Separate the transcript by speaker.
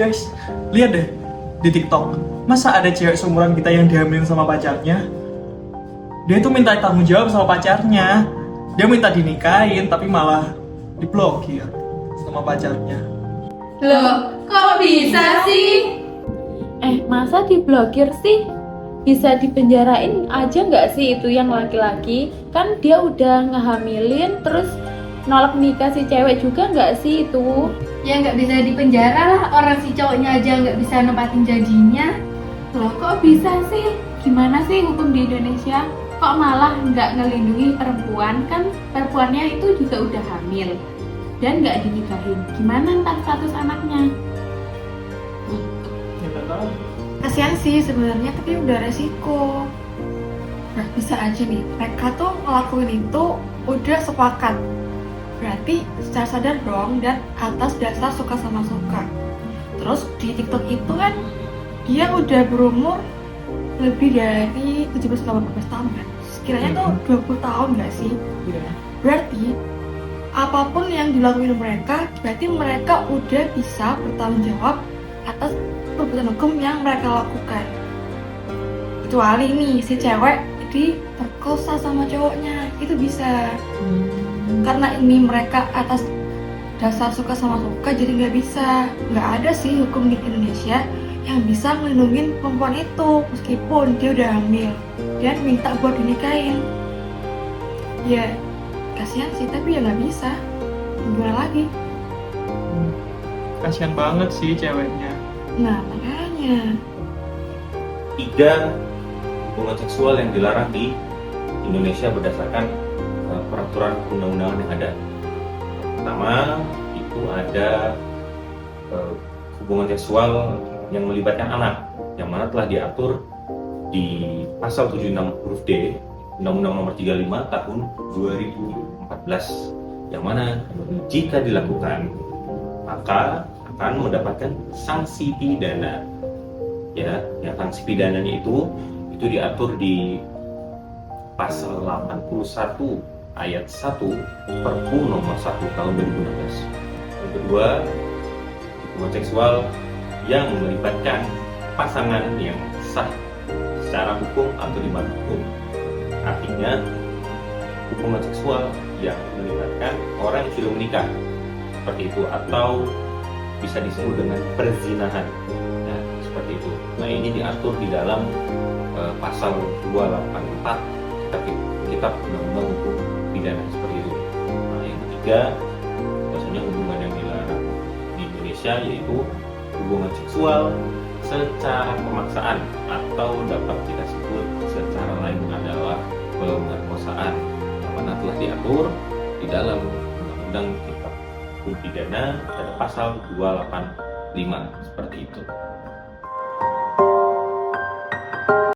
Speaker 1: guys, lihat deh di TikTok. Masa ada cewek seumuran kita yang dihamilin sama pacarnya? Dia tuh minta tanggung jawab sama pacarnya. Dia minta dinikahin tapi malah diblokir sama pacarnya.
Speaker 2: Loh, kok bisa sih?
Speaker 3: Masa diblokir sih? Bisa dipenjarain aja nggak sih itu yang laki-laki? Kan dia udah ngehamilin, terus nolak nikah si cewek juga nggak sih itu?
Speaker 2: Ya nggak bisa dipenjara lah, orang si cowoknya aja nggak bisa nempatin janjinya.
Speaker 3: Loh kok bisa sih? Gimana sih hukum di Indonesia? Kok malah nggak ngelindungi perempuan? Kan perempuannya itu juga udah hamil dan nggak dinikahin. Gimana ntar status anaknya?
Speaker 1: Ya nggak tahu.
Speaker 4: Kasihan sih sebenarnya, tapi udah resiko. Nah, bisa aja nih, mereka tuh ngelakuin itu udah sepakat. Berarti secara sadar dong, dan atas dasar suka sama suka. Terus di TikTok itu kan dia udah berumur lebih dari 17-18 tahun kan. Sekiranya tuh 20 tahun gak sih? Berarti apapun yang dilakuin mereka, berarti mereka udah bisa bertanggung jawab atas perbuatan hukum yang mereka lakukan. Kecuali nih si cewek diperkosa sama cowoknya, itu bisa. Karena ini mereka atas dasar suka sama suka, jadi nggak bisa. Nggak ada sih hukum di Indonesia yang bisa melindungi perempuan itu meskipun dia udah hamil dan minta buat dinikahin. Ya kasihan sih, tapi ya nggak bisa. Gimana lagi?
Speaker 1: Kasihan banget sih ceweknya.
Speaker 4: Nah makanya
Speaker 5: 3 hubungan seksual yang dilarang di Indonesia berdasarkan peraturan undang-undangan yang ada. Pertama, itu ada hubungan seksual yang melibatkan anak, yang mana telah diatur di pasal 76 huruf D Undang-Undang Nomor 35 Tahun 2014, yang mana jika dilakukan maka akan mendapatkan sanksi pidana. Ya, yang sanksi pidananya itu diatur di pasal 81 ayat 1 Perpu nomor 1 tahun 2016. Yang kedua, hubungan seksual yang melibatkan pasangan yang sah secara hukum atau di bawah hukum. Artinya, hubungan seksual yang melibatkan orang yang sudah menikah, seperti itu, atau bisa disebut dengan perzinahan. Nah, seperti itu. Nah, ini diatur di dalam pasal 284 Kitab Undang-Undang Hukum Pidana, seperti itu. Nah, yang ketiga, maksudnya hubungan yang dilarang di Indonesia yaitu hubungan seksual secara pemaksaan, atau dapat kita sebut secara lain adalah pemerkosaan, yang mana telah diatur di dalam Undang-Undang Kitab Hukum Pidana pada pasal 285, seperti itu.